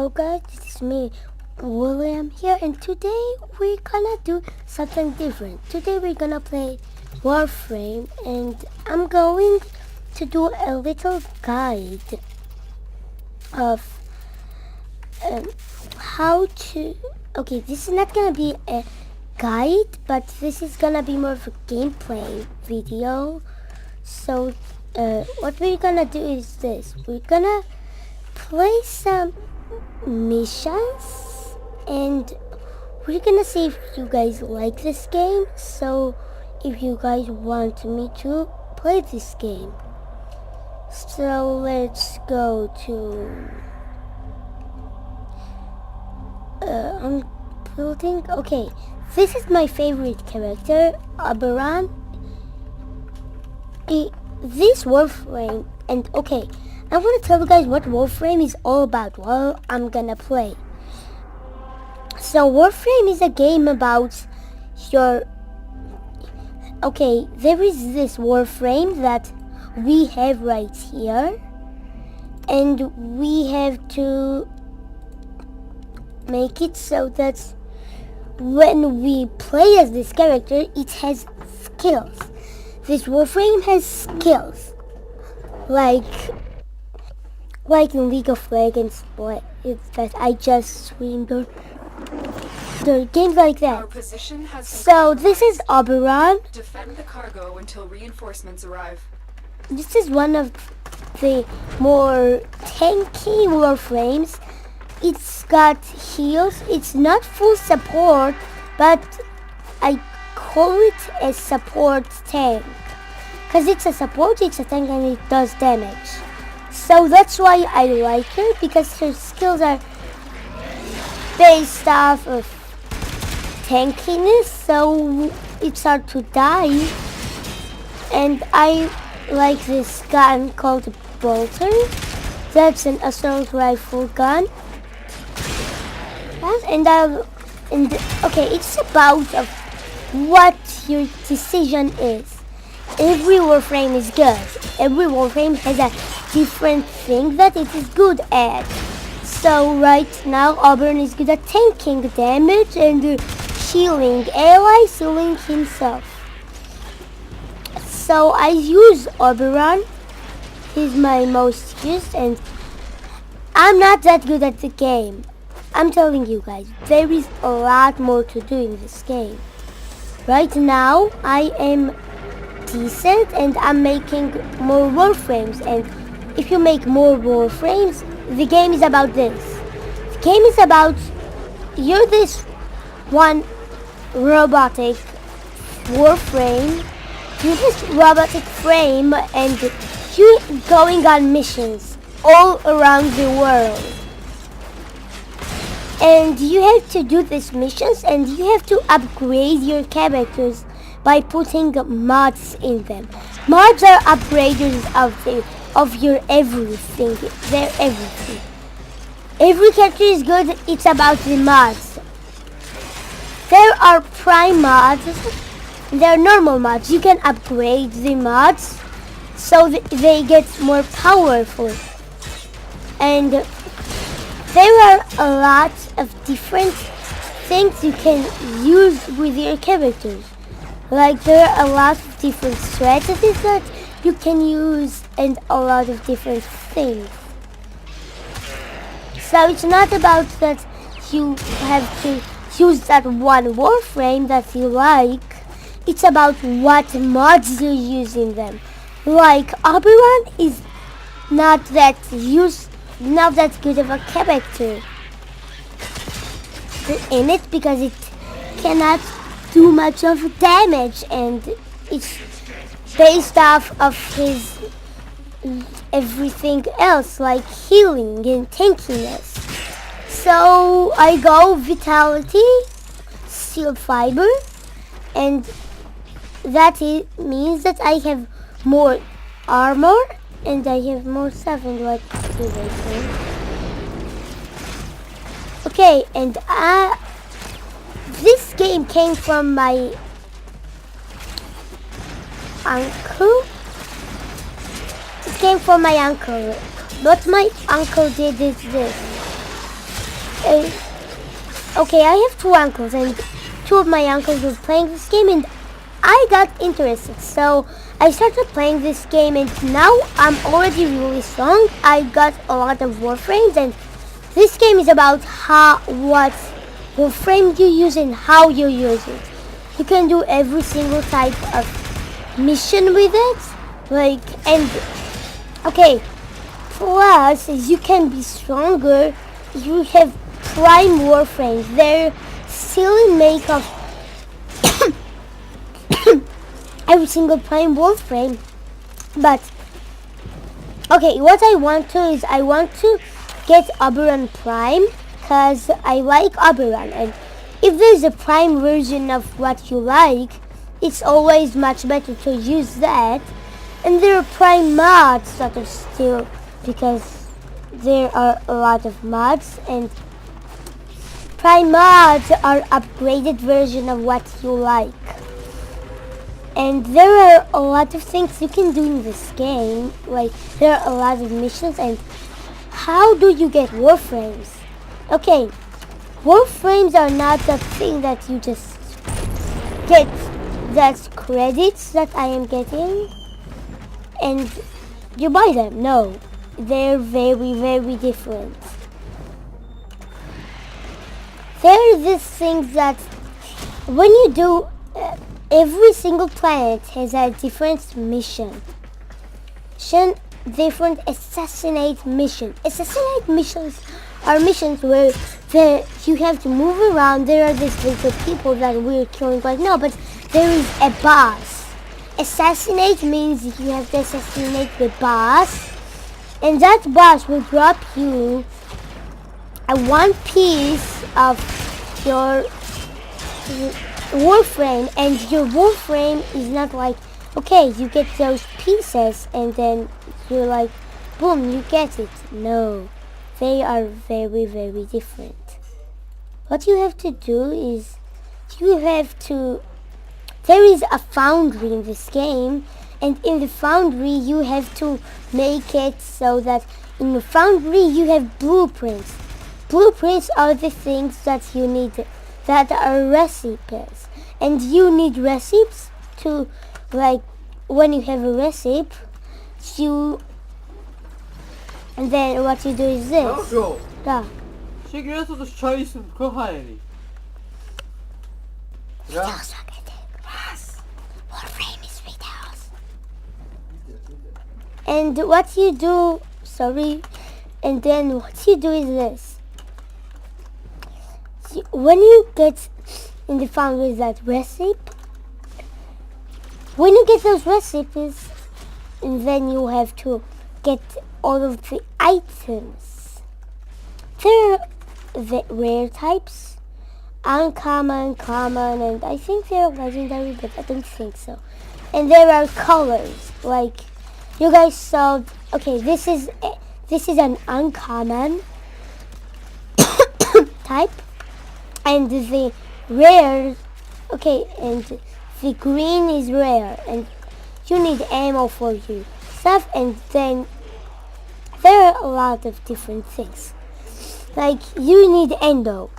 Hello guys, it's me, William here, and today we're gonna do something different. Today we're gonna play Warframe, and I'm going to do a little guide of how to... Okay, this is not gonna be a guide, but this is gonna be more of a gameplay video. So what we're gonna do is this. We're gonna play some missions and we're gonna see if you guys like this game, so if you guys want me to play this game. So let's go to I'm building. Okay, this is my favorite character, Oberon. This Warframe, and okay, I'm gonna tell you guys what Warframe is all about while I'm gonna play. So Warframe is a game about your... Okay, there is this Warframe that we have right here, and we have to make it so that when we play as this character, it has skills. This Warframe has skills, like in League of Legends, but it's that I just streamed or games like that. So this is Oberon. Defend the cargo until reinforcements arrive. This is one of the more tanky Warframes. It's got heals. It's not full support, but I call it a support tank. Because it's a support, it's a tank, and it does damage. So that's why I like her, because her skills are based off of tankiness, so it's hard to die. And I like this gun called Bolter. That's an assault rifle gun. And okay, it's about of what your decision is. Every Warframe is good. Every Warframe has a different thing that it is good at. So right now, Auburn is good at tanking damage and healing allies, healing himself. So I use Oberon. He's my most used, and I'm not that good at the game. I'm telling you guys, there is a lot more to do in this game. Right now, I am decent and I'm making more Warframes, and if you make more Warframes, the game is about this. The game is about you're this one robotic Warframe, you're this robotic frame, and you're going on missions all around the world. And you have to do these missions, and you have to upgrade your characters by putting mods in them. Mods are upgraders of your everything. They're everything. Every character is good. It's about the mods. There are prime mods. There are normal mods. You can upgrade the mods so that they get more powerful. And there are a lot of different things you can use with your characters. Like there are a lot of different strategies that you can use and a lot of different things. So it's not about that you have to use that one Warframe that you like. It's about what mods you use in them. Like Oberon is not that good of a character in it because it cannot do much of damage, and it's based off of his everything else like healing and tankiness. So I go Vitality, Steel Fiber, and that means that I have more armor and I have more stuff. And what do they say? Okay, and this game came from my uncle. It came from my uncle. What my uncle did is this. uh, okay, I have two uncles, and two of my uncles were playing this game, and I got interested. So I started playing this game, and now I'm already really strong. I got a lot of Warframes, and this game is about what Warframe you use and how you use it. You can do every single type of mission with it, okay. Plus, you can be stronger. You have prime Warframes. They're still in make of every single prime Warframe. But okay, what I want to get Oberon Prime, because I like Oberon, and if there's a prime version of what you like, it's always much better to use that. And there are prime mods that are still, because there are a lot of mods, and prime mods are upgraded version of what you like. And there are a lot of things you can do in this game. Like, there are a lot of missions. And how do you get Warframes? Okay, Warframes are not the thing that you just get. That's credits that I am getting and you buy them. No, they're very, very different. There are these things that when you do, every single planet has a different mission. Different assassinate mission. Assassinate missions are missions where you have to move around. There are these little people that we're killing right now, but there is a boss. Assassinate means you have to assassinate the boss, and that boss will drop you a one piece of your Warframe, and your Warframe is not like, okay, you get those pieces and then you're like, boom, you get it. No, they are very, very different. What you have to do is, there is a foundry in this game, and in the foundry you have to make it so that in the foundry you have blueprints. Blueprints are the things that you need, that are recipes, and you need recipes to, like, when you have a recipe, and then what you do is this. Yeah. Sigreto dos choices kohari. Ja. Warframe is 3,000. And what you do, and then what you do is this. When you get in the foundry that recipe, when you get those recipes, and then you have to get all of the items. There are the rare types, uncommon, common, and I think they're legendary, but I don't think so. And there are colors, like you guys saw. Okay, this is an uncommon type, and the rare. Okay, and the green is rare, and you need ammo for your stuff, and then there are a lot of different things. Like, you need endo.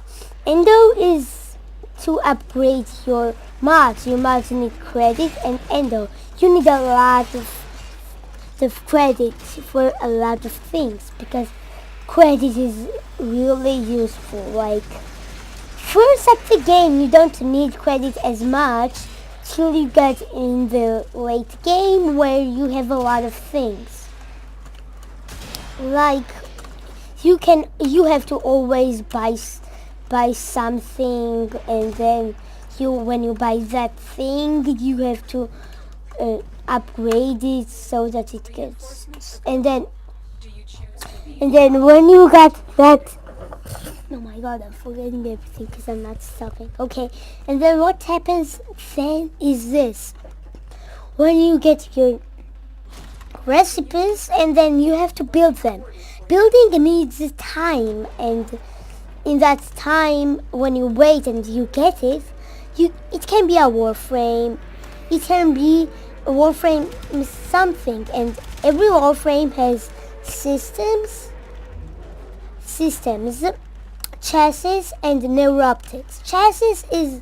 Endo is to upgrade your mods. Your mods need credit and endo. You need a lot of credit for a lot of things, because credit is really useful. Like, first at the game you don't need credit as much till you get in the late game where you have a lot of things. Like, you have to always buy something, and then when you buy that thing you have to upgrade it so that it gets, and then when you got that, oh my god, I'm forgetting everything because I'm not stopping. Okay, and then what happens then is this. When you get your recipes, and then you have to build them. Building needs time, and in that time, when you wait and you get it, it can be a Warframe. It can be a Warframe something, and every Warframe has systems, chassis and neuroptics. Chassis is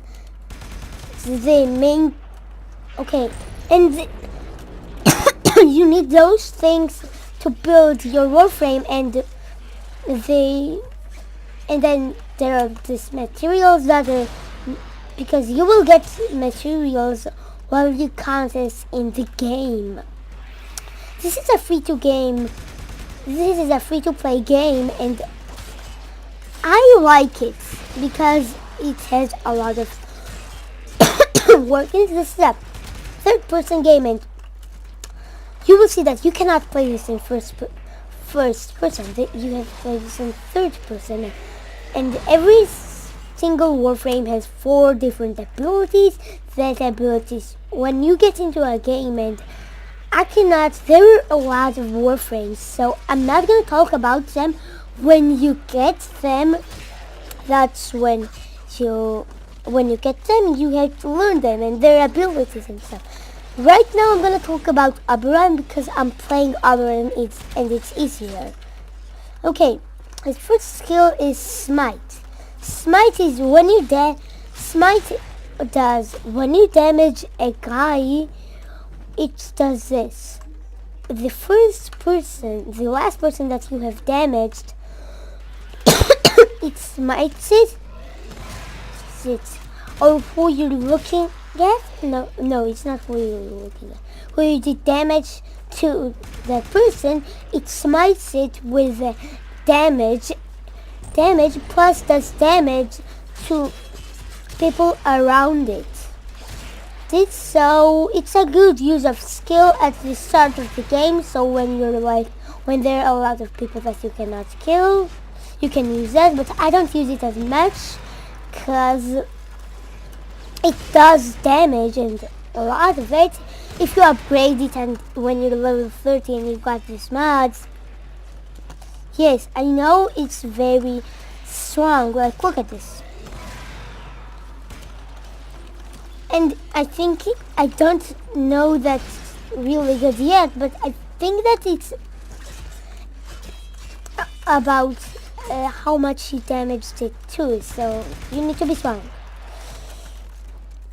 the main. Okay, and you need those things to build your Warframe, and then there are these materials that are, because you will get materials while you contest in the game. This is a free to play game, and I like it because it has a lot of work. This is a third-person game, and you will see that you cannot play this in first person. That you have to play this in third person, and every single Warframe has 4 different abilities. That abilities, when you get into a game, and there are a lot of Warframes, so I'm not gonna talk about them. When you get them, that's when you get them, you have to learn them and their abilities and stuff. Right now I'm gonna talk about Oberon because I'm playing Oberon and it's easier. Okay, his first skill is Smite. Smite is when you damage a guy, it does this. The last person that you have damaged, it smites it, or who you're looking at. No, it's not who you're looking at. Who you did damage to that person, it smites it with damage plus does damage to people around it. So it's a good use of skill at the start of the game. So when there are a lot of people that you cannot kill, you can use that. But I don't use it as much because it does damage, and a lot of it. If you upgrade it, and when you're level 30 and you've got these mods, yes, I know it's very strong. Like, look at this. And I don't know that's really good yet, but I think that it's about how much he damaged it too, so you need to be strong.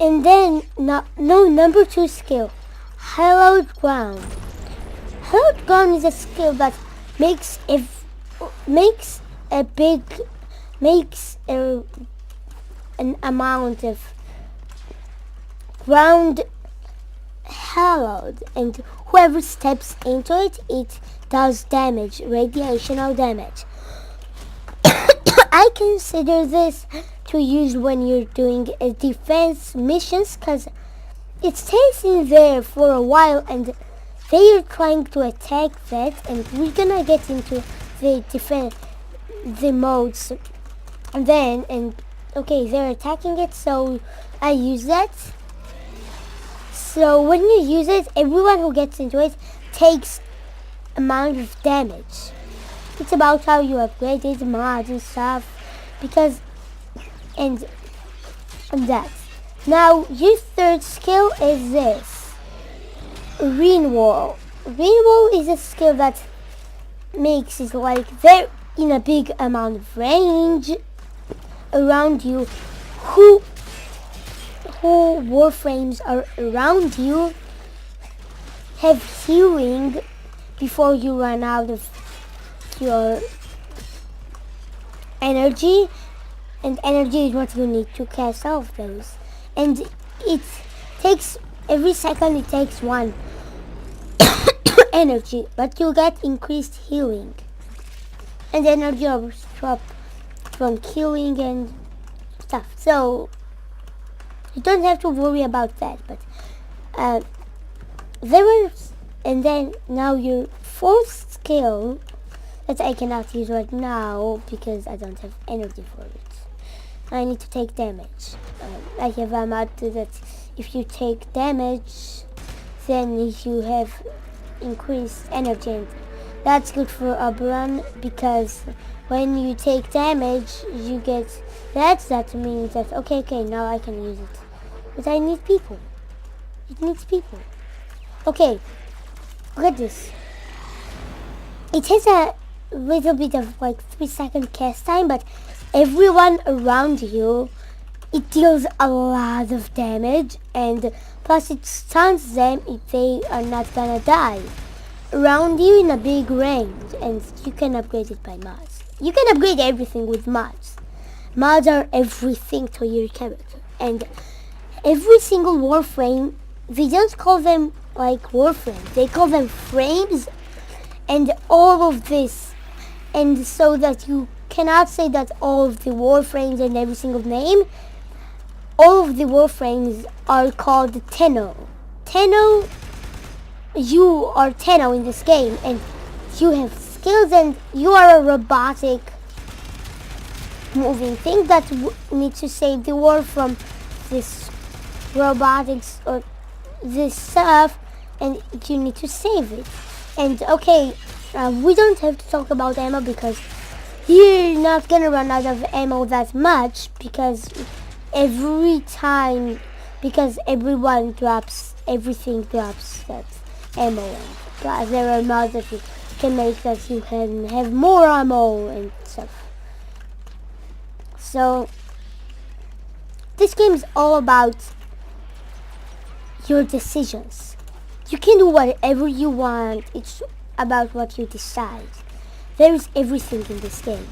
And then, number 2 skill, Hallowed Ground. Hallowed Ground is a skill that makes an amount of ground hallowed, and whoever steps into it, it does damage, radiational damage. I consider this to use when you're doing defense missions, because it stays in there for a while and they are trying to attack that, and we're gonna get into the modes okay, they're attacking it, so I use that. So when you use it, everyone who gets into it takes amount of damage. It's about how you upgrade it, mods and stuff, and that. Now your third skill is this, Rain Wall. Rain Wall is a skill that makes it like they're in a big amount of range around you. Who Warframes are around you have healing before you run out of your energy, and energy is what you need to cast off those, and it takes every second it takes 1 energy, but you get increased healing and energy drop from killing and stuff, so you don't have to worry about that. But and then now your 4th skill that I cannot use right now because I don't have energy for it. I need to take damage. I have a mod that if you take damage, then you have increased energy, and that's good for Oberon, because when you take damage, you get that means that okay, now I can use it. But I need people. It needs people. Okay, look at this. It has little bit of like 3-second cast time, but everyone around you, it deals a lot of damage, and plus it stuns them if they are not gonna die around you in a big range. And you can upgrade it by mods. You can upgrade everything with mods. Mods are everything to your character, and every single Warframe, they don't call them like Warframes, they call them frames, and all of this, and so that you cannot say that all of the Warframes and every single name, all of the Warframes are called Tenno. Tenno, you are Tenno in this game, and you have skills, and you are a robotic moving thing that needs to save the world from this robotics or this stuff, and you need to save it. And okay, we don't have to talk about ammo because you're not gonna run out of ammo that much, because every time, because everyone drops, everything drops that ammo, and there are mods that you can make that you can have more ammo and stuff. So this game is all about your decisions. You can do whatever you want. It's about what you decide. There is everything in this game.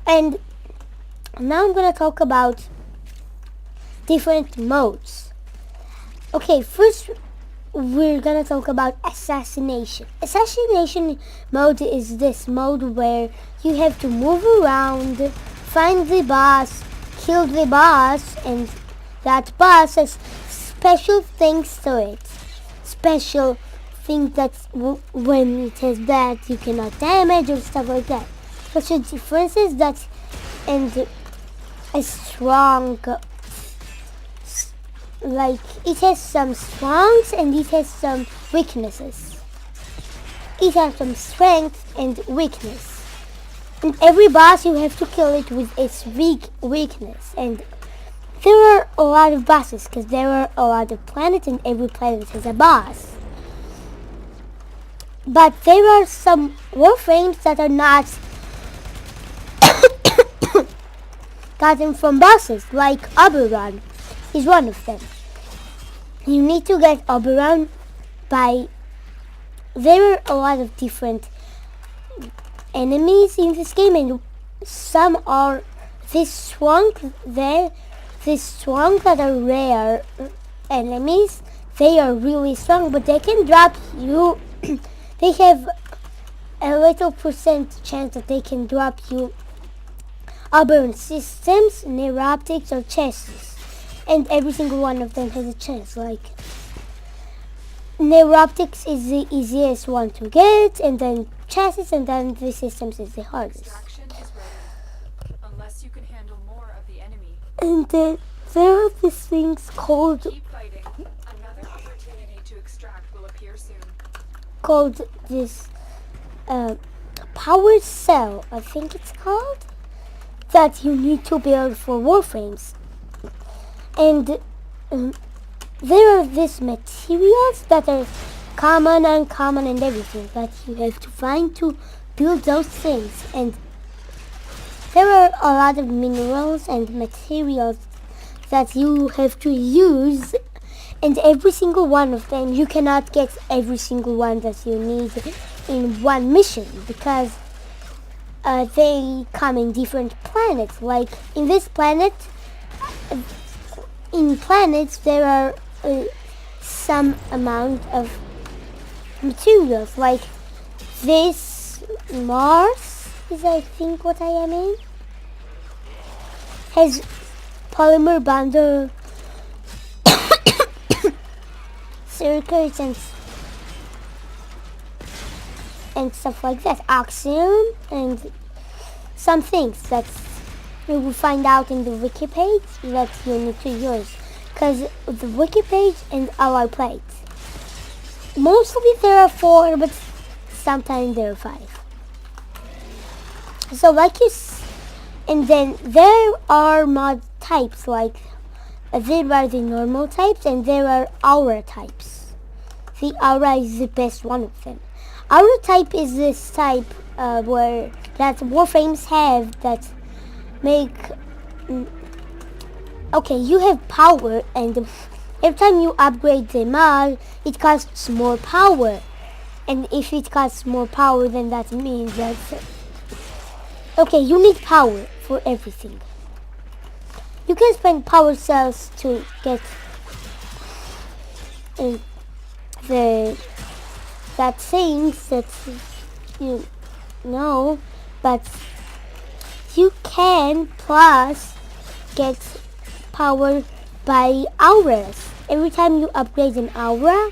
And now I'm gonna talk about different modes. Okay, first we're gonna talk about assassination. Assassination mode is this mode where you have to move around, find the boss, kill the boss, and that boss has special things to it. Special things that when it has that you cannot damage or stuff like that. Special differences that, and a strong, like it has some strongs and it has some weaknesses. It has some strength and weakness. And every boss you have to kill it with its weakness. And there are a lot of bosses because there are a lot of planets and every planet has a boss. But there are some Warframes that are not gotten from bosses, like Oberon is one of them. You need to get Oberon by... There are a lot of different enemies in this game, and some are this strong that are rare enemies. They are really strong, but they can drop you. They have a little % chance that they can drop you Oberon systems, neuroptics, or chassis, and every single one of them has a chance. Like neuroptics is the easiest one to get, and then chassis, and then the systems is the hardest. Extraction is ready, unless you can handle more of the enemy. And then there are these things called Keep fighting. Another opportunity to extract will appear soon. this power cell, I think it's called, that you need to build for Warframes. And there are these materials that are common, uncommon, and everything that you have to find to build those things. And there are a lot of minerals and materials that you have to use, and every single one of them, you cannot get every single one that you need in one mission, because they come in different planets. Like in this planet, in planets there are some amount of materials. Like this Mars is, I think, what I am in, has polymer bundle circuits and stuff like that, oxygen, and some things that you will find out in the wiki page that you need to use, because the wiki page and alloy plates, mostly there are 4, but sometimes there are 5. So like and then there are mod types, like there are the normal types and there are aura types. the aura is the best one of them. Aura type is this type where that Warframes have that make okay, you have power, and every time you upgrade the mod, it costs more power. And if it costs more power, then that means that okay, you need power for everything. You can spend power cells to get that things that you know, but you can plus get power by auras. Every time you upgrade an aura,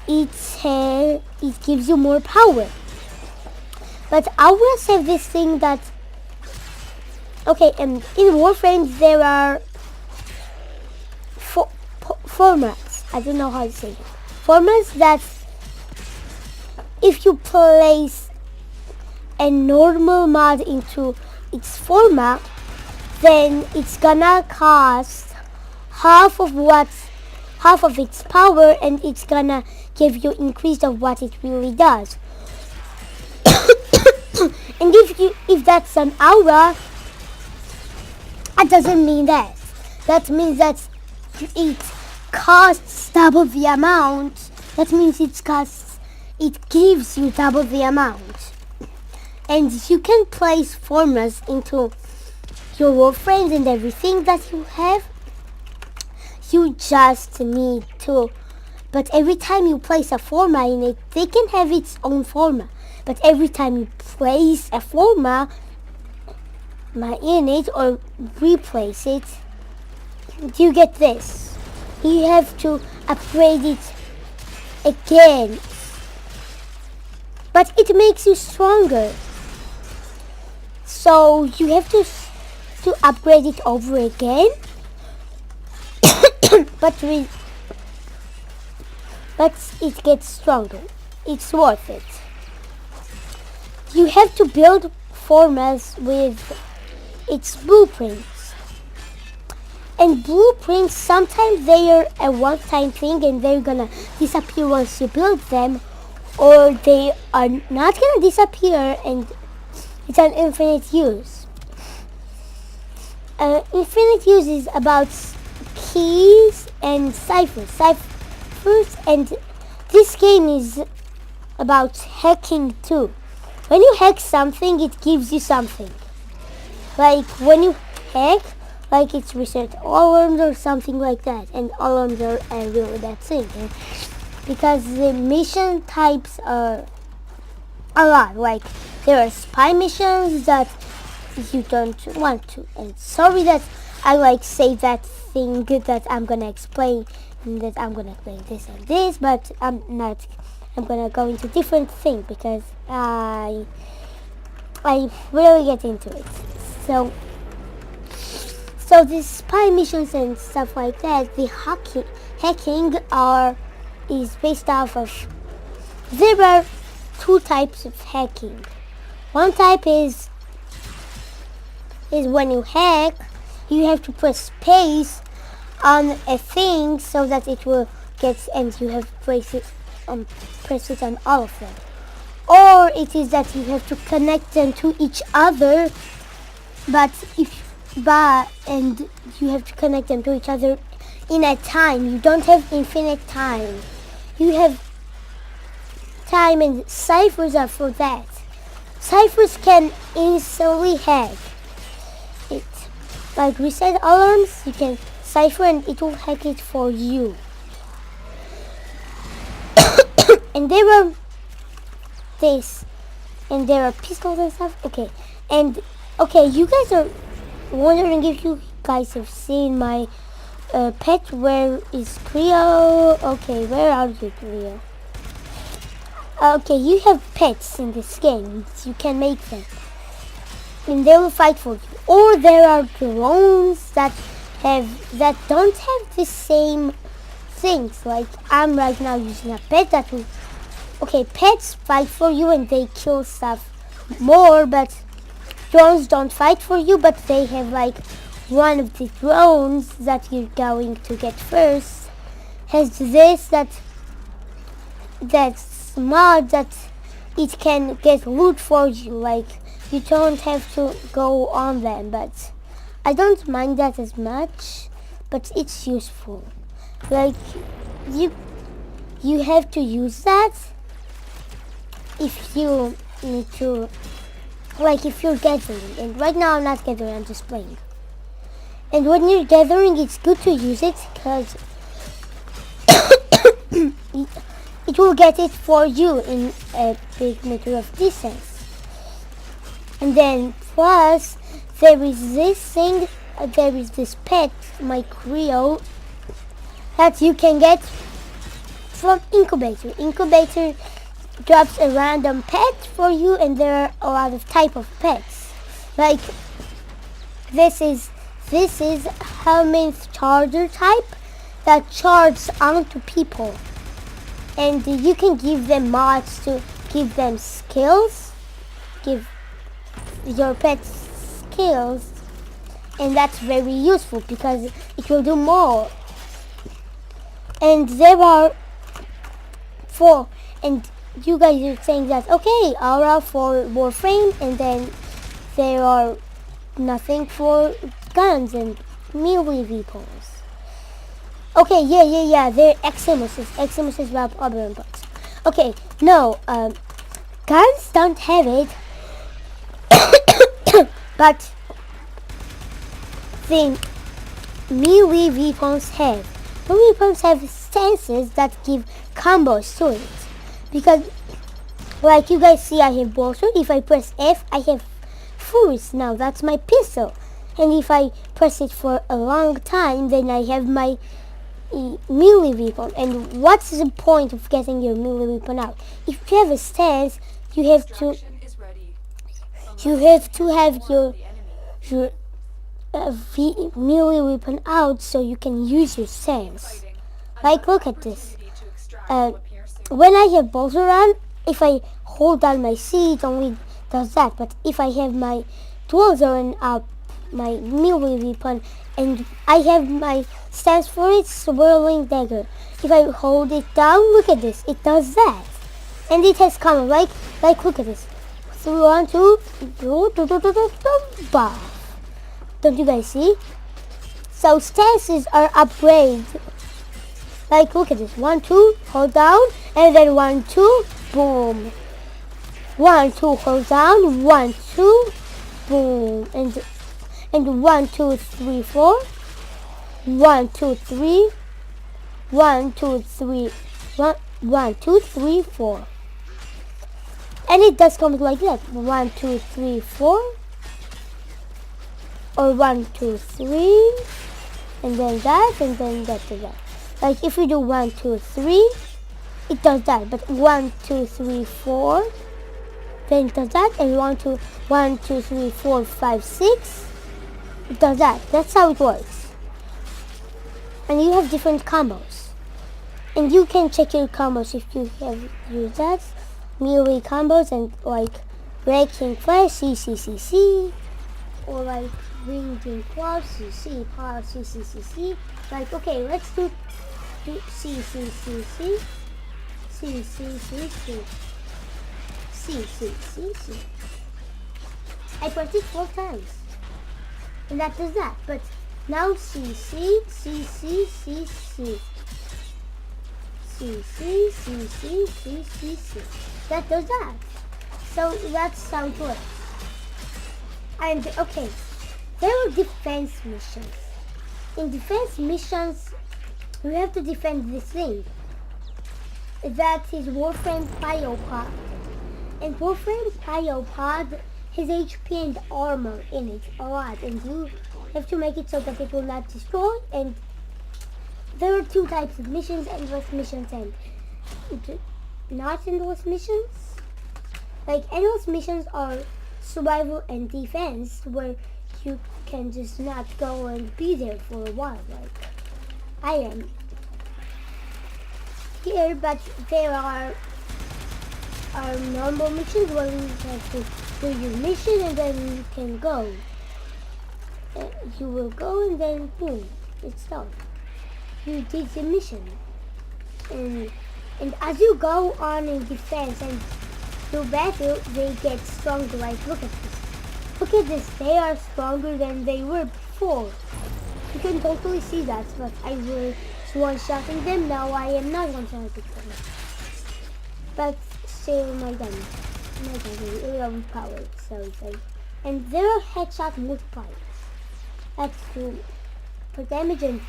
it gives you more power. But auras have this thing that okay, in Warframe there are formats. I don't know how to say it. Formats that if you place a normal mod into its format, then it's gonna cost half of its power, and it's gonna give you increase of what it really does. And if that's an aura, that doesn't mean that. That means that it costs double the amount. That means it gives you double the amount. And you can place formulas into your Warframes and everything that you have. You just need to. But every time you place a forma in it, they can have its own forma. But every time you place a forma in it or replace it, you get this. You have to upgrade it again. But it makes you stronger. So you have to upgrade it over again. but it gets stronger. It's worth it. You have to build formulas with its blueprints. And blueprints, sometimes they are a one-time thing and they're gonna disappear once you build them, or they are not gonna disappear and it's an infinite use. Infinite use is about keys and ciphers, and this game is about hacking too. When you hack something, it gives you something. Like when you hack, like it's reset alarms or something like that, and alarms are a really bad thing because the mission types are a lot. Like there are spy missions that you don't want to, and sorry that I say that thing that I'm gonna explain, and that I'm gonna explain this and this, but I'm gonna go into different thing because I really get into it. So these spy missions and stuff like that, the hacking is based off of. There are two types of hacking. One type is when you hack, you have to press space on a thing so that it will get, and you have to press it on all of them. Or it is that you have to connect them to each other, and you have to connect them to each other in a time. You don't have infinite time. You have time, and ciphers are for that. Ciphers can instantly hack it. Like reset alarms, you can cipher and it will hack it for you. And there are this, and there are pistols and stuff. Okay, you guys are wondering if you guys have seen my pet. Where is Cleo? Okay, where are you, Cleo? Okay, you have pets in this game. You can make them, and they will fight for you. Or there are drones that don't have the same things. Like I'm right now using a pet that will. Okay, pets fight for you and they kill stuff more, but drones don't fight for you, but they have like one of the drones that you're going to get first has this that that's mod that it can get loot for you. Like you don't have to go on them, but I don't mind that as much. But it's useful. Like you have to use that if you need to. Like if you're gathering, and right now I'm not gathering, I'm just playing. And when you're gathering, it's good to use it because it will get it for you in a big meter of distance. And then plus there is this thing, there is this pet, my Creo, that you can get from incubator. Incubator drops a random pet for you, and there are a lot of type of pets. Like this is helminth charger type that charges onto people, and you can give them mods to give them skills, give your pets skills, and that's very useful because it will do more. And there are 4, and you guys are saying that okay, aura for Warframe, and then there are nothing for guns and melee weapons. Okay, yeah, they're Eximuses wrap other parts. Okay, no, guns don't have it, but the melee weapons have. Melee weapons have stances that give combos to it. Because, like you guys see, I have bolster. If I press F, I have Furious. Now that's my pistol. And if I press it for a long time, then I have my melee weapon. And what's the point of getting your melee weapon out? If you have a stance, you have to have your melee weapon out so you can use your stance. Like look at this. When I have bolter on, if I hold down my C, it only does that. But if I have my dual zone up, my melee weapon, and I have my stance for it, swirling dagger. If I hold it down, look at this, it does that, and it has combo. Like look at this. 3, 1, 2, bah. Don't you guys see? So stances are upgrades. Like look at this, 1, 2, hold down, and then 1, 2, boom. 1, 2, hold down, 1, 2, boom, and 1, 2, 3, 4. 1, 2, 3. 1, 2, 3. 1, 2, 3, 4. And it does come like that. 1, 2, 3, 4. Or 1, 2, 3. And then that, and then that to that. Like if we do 1, 2, 3, it does that. But 1, 2, 3, 4, then it does that. And 1, 2, 3, 4, 5, 6, it does that. That's how it works. And you have different combos. And you can check your combos if you have used that. Melee combos and like breaking flash, C. Or like winging claws, C, power, C. Like okay, let's do C. I pressed it 4 times. And that does that. But now C. That does that. So that's how it works. And okay, there are defense missions. In defense missions, you have to defend this thing. That is Warframe Cryopod. And Warframe Cryopod has HP and armor in it a lot, and you have to make it so that it will not destroy. And there are 2 types of missions: endless missions and not endless missions. Like endless missions are survival and defense, where you can just not go and be there for a while, like I am here. But there are normal missions where you have to do your mission and then you can go. You will go and then boom, it's done. You did the mission. And And as you go on in defense and do battle, they get stronger. Like, look at this. Look at this. They are stronger than they were before. You can totally see that, but I was one-shotting them. Now I am not one-shotting them. But still, my gun is overpowered, so and there are headshot multipliers. That's true. For damage and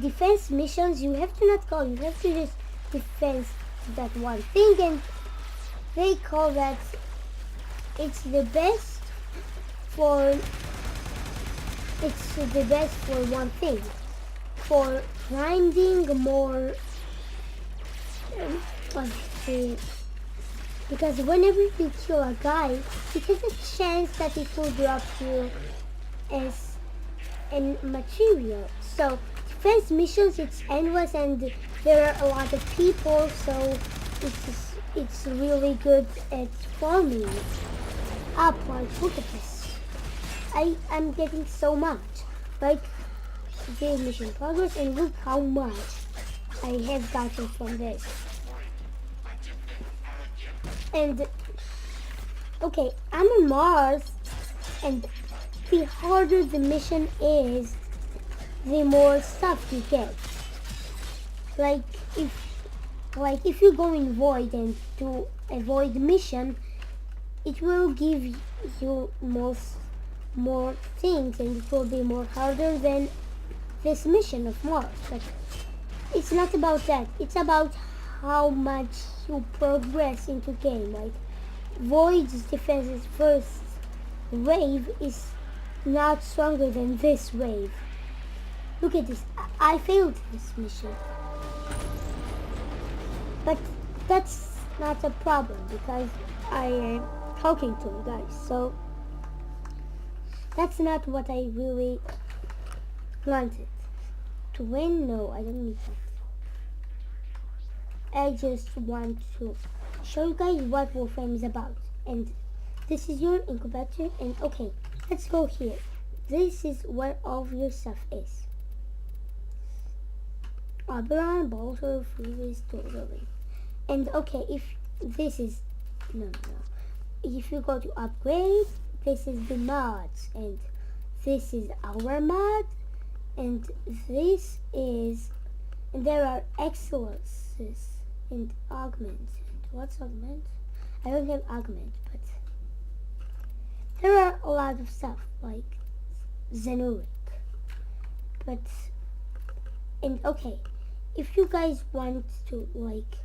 defense missions, you have to not call. You have to just defense that one thing, and they call that. It's the best for. It's the best for one thing. For grinding more. Because whenever you kill a guy, it has a chance that it will drop you as a material. So defense missions, it's endless, and there are a lot of people, so it's really good at farming up. Like, look at this. I'm getting so much. Like, the mission progress, and look how much I have gotten from this. And okay, I'm on Mars, and the harder the mission is, the more stuff you get. Like if you go in Void and do a Void mission, it will give you more things, and it will be more harder than this mission of Mars. But it's not about that. It's about how much you progress into game. Like Void's defense's first wave is not stronger than this wave. Look at this. I failed this mission. But that's not a problem because I am talking to you guys. So that's not what I really wanted. To win? No, I don't need that. I just want to show you guys what Warframe is about. And this is your incubator. And okay, let's go here. This is where all of your stuff is. Oberon, Bolter, Freezes, totally. And okay, if this is no. If you go to upgrade, this is the mods, and this is our mod, and this is, and there are excellences and augment. And what's augment? I don't have augment, but there are a lot of stuff like Zenuric. But and okay, if you guys want to, like,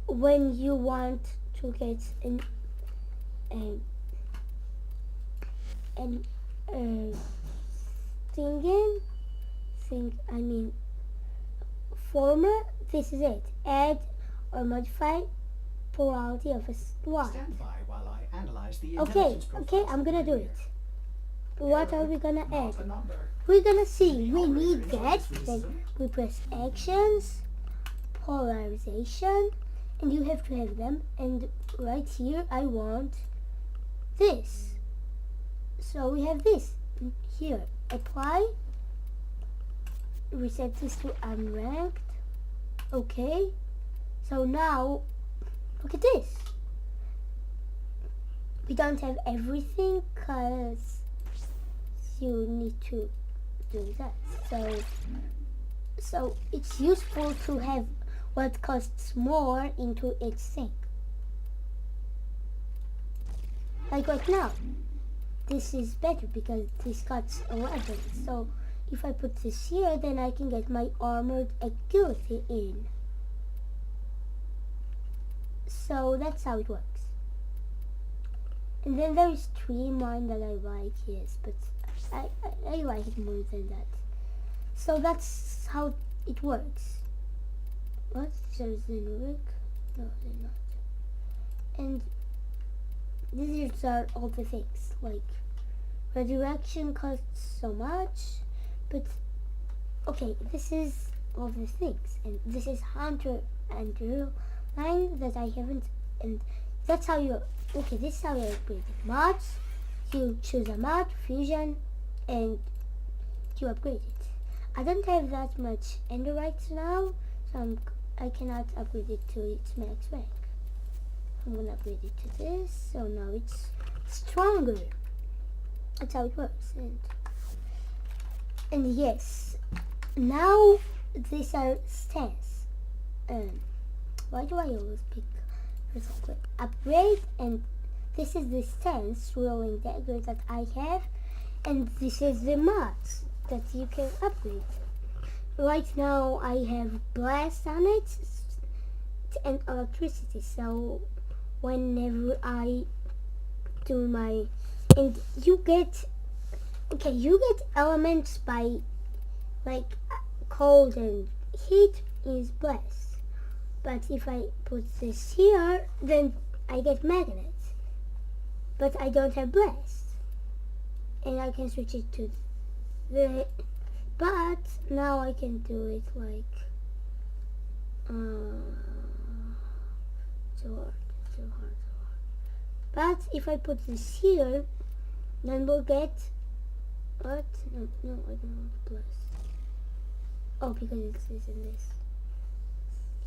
when you want to get an former, this is it. Add or modify plurality of a squad. Stand by while I analyze the Okay, intelligence profiles I'm gonna do it. What are we gonna add? Not a number. We're gonna see. We need that. Then we press actions, polarization, and you have to have them. And right here, I want this. So we have this here. Apply. Reset this to unranked. Okay. So now, look at this. We don't have everything because you need to do that. So it's useful to have what costs more into its thing. Like right now, this is better because this costs 11. So if I put this here, then I can get my armored agility in. So that's how it works. And then there is streamline that I like, yes, but I like it more than that. So that's how it works. What? There's the work? No, they're not. And these are all the things. Like, redirection costs so much, but okay, this is all the things. And this is Hunter and Drill line that I haven't, and that's how you, okay, this is how you upgrade it. Mods, you choose a mod, fusion, and you upgrade it. I don't have that much Ender right now, so I cannot upgrade it to its max rank. I'm gonna upgrade it to this, so now it's stronger. That's how it works. And yes, now these are stance. Why do I always pick upgrade? And this is the stance rolling dagger that I have, and this is the mods that you can upgrade. Right now I have blast on it and electricity, so whenever I do my, and you get elements by like cold and heat is blast, but if I put this here then I get magnet, but I don't have blast, and I can switch it to the, but now I can do it like so hard. But if I put this here, then we'll get what? No, I don't want plus. Oh, because it's this and this.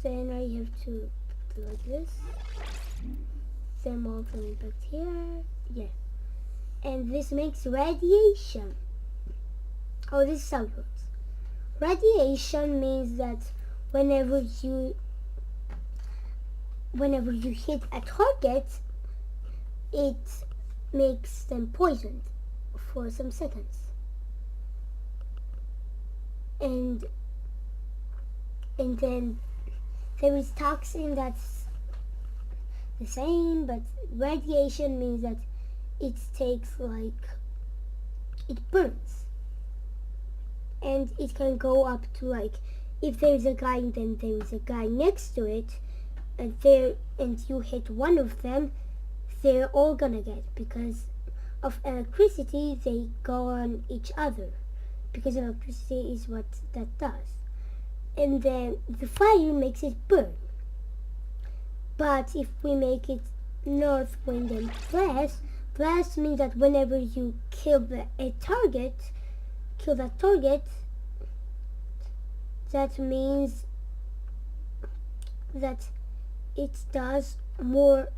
Then I have to do like this. Thermal impact here. Yeah. And this makes radiation. Oh, this is how it works. Radiation means that whenever you hit a target, it makes them poisoned for some seconds. And then there is toxin that's the same, but radiation means that it takes like, it burns. And it can go up to like, if there's a guy and then there is a guy next to it, and you hit one of them, they're all gonna get, because of electricity, they go on each other, because electricity is what that does. And then the fire makes it burn. But if we make it north wind and blast means that whenever you kill that target, that means that it does more,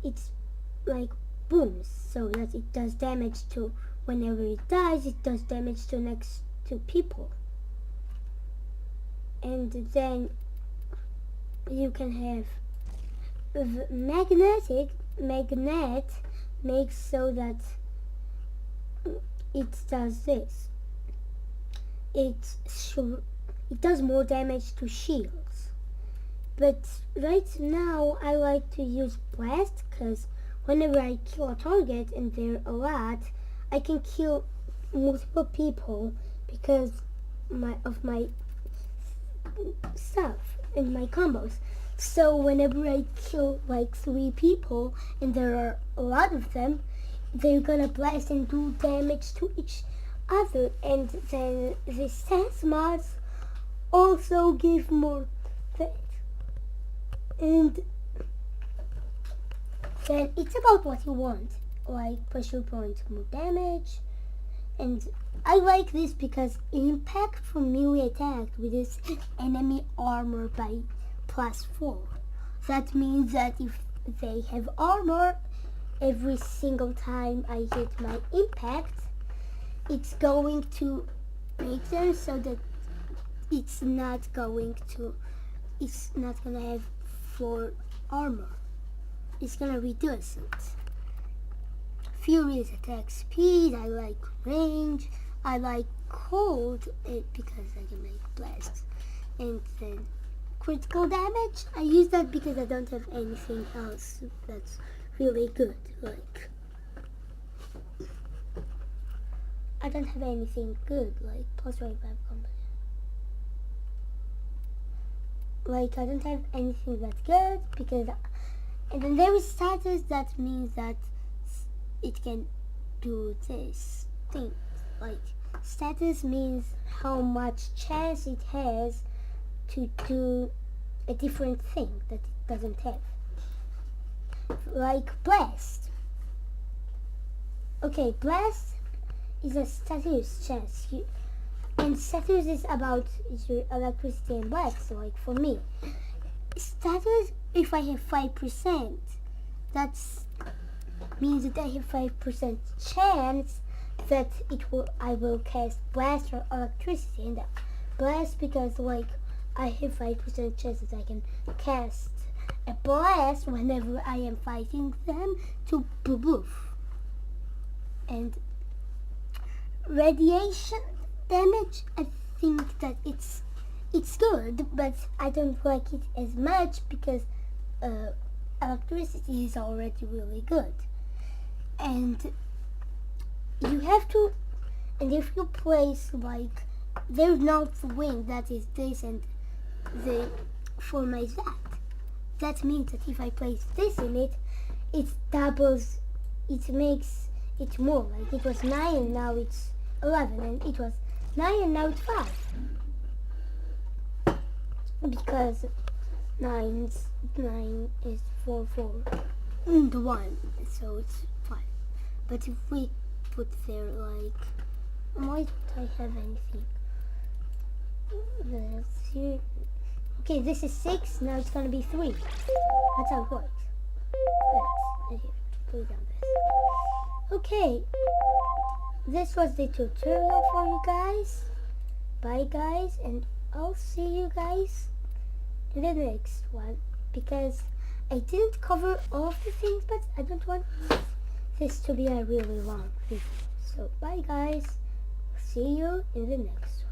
it's like booms, so that it does damage to, whenever it dies, it does damage to next to people. And then you can have magnet makes so that it does this. It does more damage to shields. But right now I like to use blast, because whenever I kill a target, and there are a lot, I can kill multiple people because of my stuff and my combos. So whenever I kill like 3 people and there are a lot of them, they're gonna blast and do damage to each other. And then the stance mods also give more that. And then it's about what you want, like pressure point, more damage. And I like this because impact from melee attack with this enemy armor by +4. That means that if they have armor, every single time I hit my impact, it's going to make them so that it's not gonna have 4 armor. It's gonna reduce it. Furious attack speed, I like range, I like cold because I can make blasts. And then critical damage, I use that because I don't have anything else that's really good. Like, I don't have anything good like +25 combat. Like, I don't have anything that's good because, and then there is status that means that it can do this thing. Like, status means how much chance it has to do a different thing that it doesn't have. Like blast. Okay, blast is a status chance. And And status is about your electricity and light. So like for me, status, if I have 5%, that's means that I have 5% chance that I will cast blast or electricity, and that blast because like I have 5% chance that I can cast a blast whenever I am fighting them to boof. And radiation damage, I think that it's good, but I don't like it as much because electricity is already really good. And you have to, and if you place like there's north wind, that is this, and the format that means that if I place this in it, it doubles, it makes it more. Like it was 9 and now it's 11, and it was 9 and now it's 5. Because 9 is 4 and 1, so it's 5. But if we put there like, why don't I have anything? Let's see. Okay, this is 6, now it's gonna be 3. That's how it works. Yes, here, put it down this. Okay, this was the tutorial for you guys. Bye guys, and I'll see you guys in the next one, because I didn't cover all of the things, but I don't want this to be a really long video. So bye guys, see you in the next one.